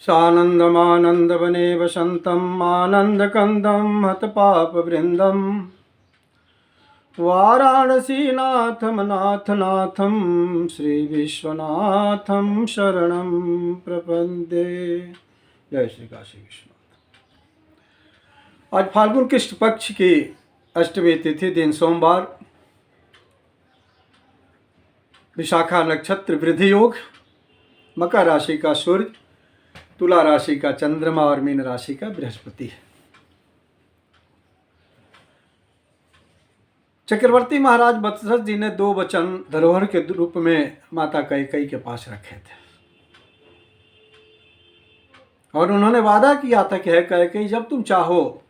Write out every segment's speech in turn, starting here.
सानन्दमानन्दवने वसन्तम् आनन्दकन्दं हतपापवृन्दं वाराणसीनाथं नाथनाथं श्रीविश्वनाथं शरणं प्रपद्ये। जय श्री काशी विश्वनाथ। आज फाल्गुन कृष्ण पक्ष की अष्टमी तिथि, दिन सोमवार, विशाखा नक्षत्र, वृद्धि योग, मकर राशि का सूर्य, तुला राशि का चंद्रमा और मीन राशि का बृहस्पति है। चक्रवर्ती महाराज वत्सथ जी ने 2 वचन धरोहर के रूप में माता कैकेयी के पास रखे थे और उन्होंने वादा किया था कि है कैकेयी, जब तुम चाहो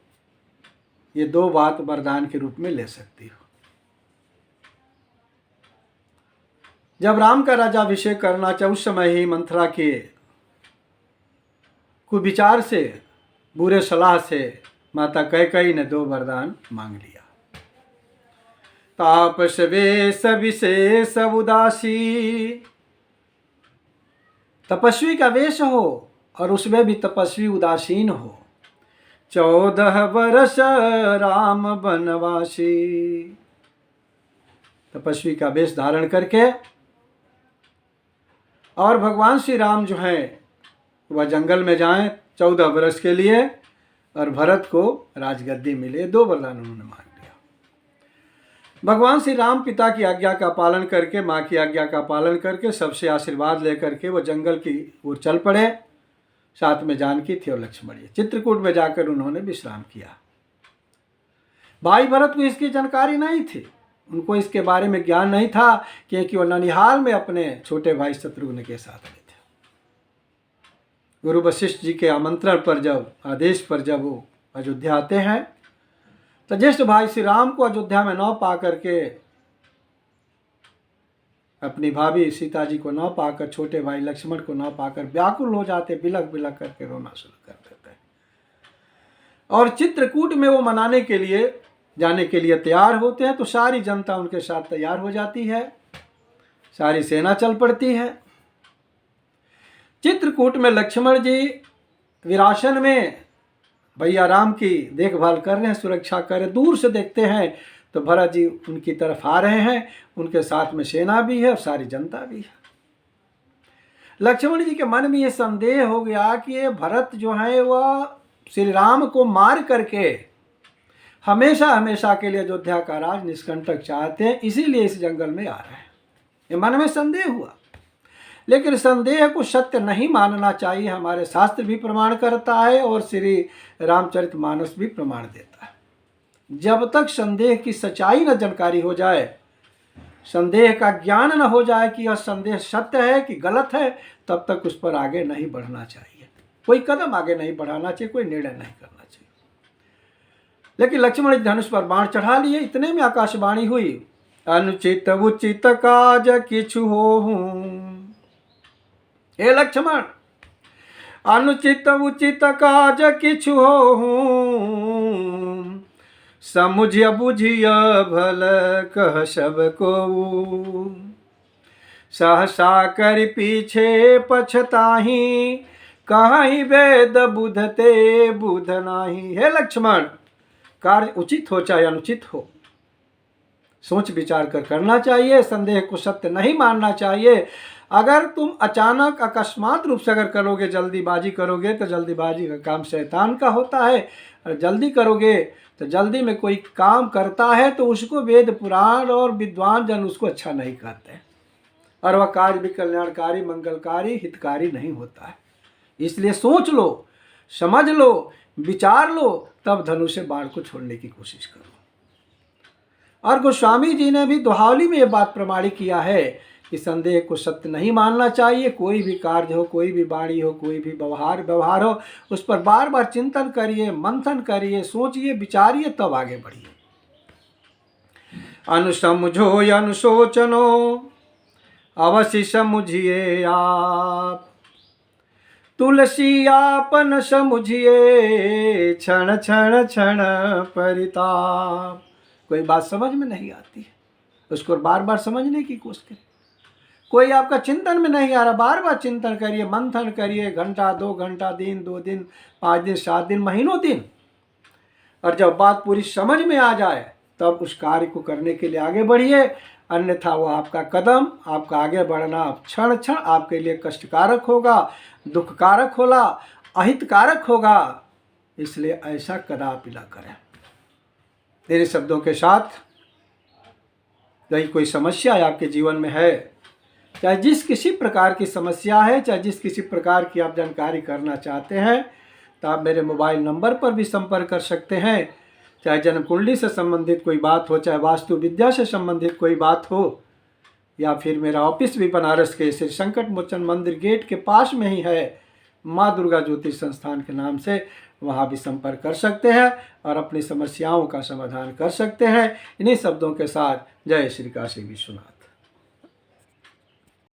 ये 2 बात वरदान के रूप में ले सकती हो। जब राम का राज्याभिषेक करना चाहे उस समय ही मंथरा के कुविचार से, बुरे सलाह से माता कैकेयी ने 2 वरदान मांग लिया। तापस वेश विशेष उदासी, तपस्वी का वेश हो और उसमें भी तपस्वी उदासीन हो। 14 वर्ष राम वनवासी, तपस्वी का वेश धारण करके और भगवान श्री राम जो हैं वह जंगल में जाएं 14 वर्ष के लिए और भरत को राजगद्दी मिले। 2 वरदान उन्होंने मांग लिया। भगवान श्री राम पिता की आज्ञा का पालन करके, माँ की आज्ञा का पालन करके, सबसे आशीर्वाद लेकर के वो जंगल की ओर चल पड़े। साथ में जानकी थी और लक्ष्मण जी। चित्रकूट में जाकर उन्होंने विश्राम किया। भाई भरत को इसकी जानकारी नहीं थी, उनको इसके बारे में ज्ञान नहीं था क्योंकि वो ननिहाल में अपने छोटे भाई शत्रुघ्न के साथ में थे। गुरु वशिष्ठ जी के आमंत्रण पर, जब आदेश पर जब वो अयोध्या आते हैं तो ज्येष्ठ भाई श्री राम को अयोध्या में न पा करके, अपनी भाभी सीता जी को न पाकर, छोटे भाई लक्ष्मण को न पाकर व्याकुल हो जाते, बिलख बिलख करके रोना शुरू कर देते हैं। और चित्रकूट में वो मनाने के लिए, जाने के लिए तैयार होते हैं तो सारी जनता उनके साथ तैयार हो जाती है, सारी सेना चल पड़ती है। चित्रकूट में लक्ष्मण जी विरासन में भैया राम की देखभाल कर रहे हैं, सुरक्षा कर रहे हैं। दूर से देखते हैं तो भरत जी उनकी तरफ आ रहे हैं, उनके साथ में सेना भी है और सारी जनता भी है। लक्ष्मण जी के मन में ये संदेह हो गया कि ये भरत जो है वह श्री राम को मार करके हमेशा हमेशा के लिए अयोध्या का राज निष्कंटक चाहते हैं, इसीलिए इस जंगल में आ रहे हैं। ये मन में संदेह हुआ, लेकिन संदेह को सत्य नहीं मानना चाहिए। हमारे शास्त्र भी प्रमाण करता है और श्री रामचरितमानस भी प्रमाण देता है। जब तक संदेह की सच्चाई न जानकारी हो जाए, संदेह का ज्ञान न हो जाए कि यह संदेह सत्य है कि गलत है, तब तक उस पर आगे नहीं बढ़ना चाहिए। कोई कदम आगे नहीं बढ़ाना चाहिए, कोई निर्णय नहीं करना चाहिए। लेकिन लक्ष्मण धनुष पर बाण चढ़ा लिए। इतने में आकाशवाणी हुई, अनुचित उचित काज किछु होहूं। हे लक्ष्मण, अनुचित उचित काज किछु होहूं, समुझिय बुझिय भल कह सब को। सहसा कर पीछे पछताही, कहीं वेद बुधते बुध नाही। हे लक्ष्मण, कार्य उचित हो चाहे अनुचित हो, सोच विचार कर करना चाहिए। संदेह को सत्य नहीं मानना चाहिए। अगर तुम अचानक अकस्मात रूप से अगर करोगे, जल्दीबाजी करोगे, तो जल्दीबाजी का काम शैतान का होता है। और जल्दी करोगे तो जल्दी में कोई काम करता है तो उसको वेद पुराण और विद्वान जन उसको अच्छा नहीं कहते, और वह कार्य भी कल्याणकारी, मंगलकारी, हितकारी नहीं होता है। इसलिए सोच लो, समझ लो, विचार लो, तब धनुष से बाण को छोड़ने की कोशिश करो। और गोस्वामी जी ने भी दोहावली में ये बात प्रमाणित किया है कि संदेह को सत्य नहीं मानना चाहिए। कोई भी कार्य हो, कोई भी वाणी हो, कोई भी व्यवहार हो, उस पर बार बार चिंतन करिए, मंथन करिए, सोचिए, विचारिए, तब आगे बढ़िए। अनुसमझो अनुशोचनो, अवश्य समझिए आप। तुलसी आपन समुझिए, क्षण क्षण क्षण परिताप। कोई बात समझ में नहीं आती है, उसको बार बार समझने की कोशिश करें। कोई आपका चिंतन में नहीं आ रहा, बार बार चिंतन करिए, मंथन करिए, घंटा 2 घंटा, दिन 2 दिन, 5 दिन, 7 दिन, महीनों दिन, और जब बात पूरी समझ में आ जाए तब उस कार्य को करने के लिए आगे बढ़िए। अन्यथा वो आपका कदम, आपका आगे बढ़ना क्षण क्षण आपके लिए कष्टकारक होगा, दुखकारक होगा, अहितकारक होगा। इसलिए ऐसा कदापि ना करें। मेरे शब्दों के साथ, यदि कोई समस्या आपके जीवन में है, चाहे जिस किसी प्रकार की समस्या है, चाहे जिस किसी प्रकार की आप जानकारी करना चाहते हैं, तो आप मेरे मोबाइल नंबर पर भी संपर्क कर सकते हैं। चाहे जन्म कुंडली से संबंधित कोई बात हो, चाहे वास्तु विद्या से संबंधित कोई बात हो, या फिर मेरा ऑफिस भी बनारस के श्री संकट मोचन मंदिर गेट के पास में ही है, माँ दुर्गा ज्योतिष संस्थान के नाम से, वहाँ भी संपर्क कर सकते हैं और अपनी समस्याओं का समाधान कर सकते हैं। इन्हीं शब्दों के साथ जय श्री काशी विश्वनाथ।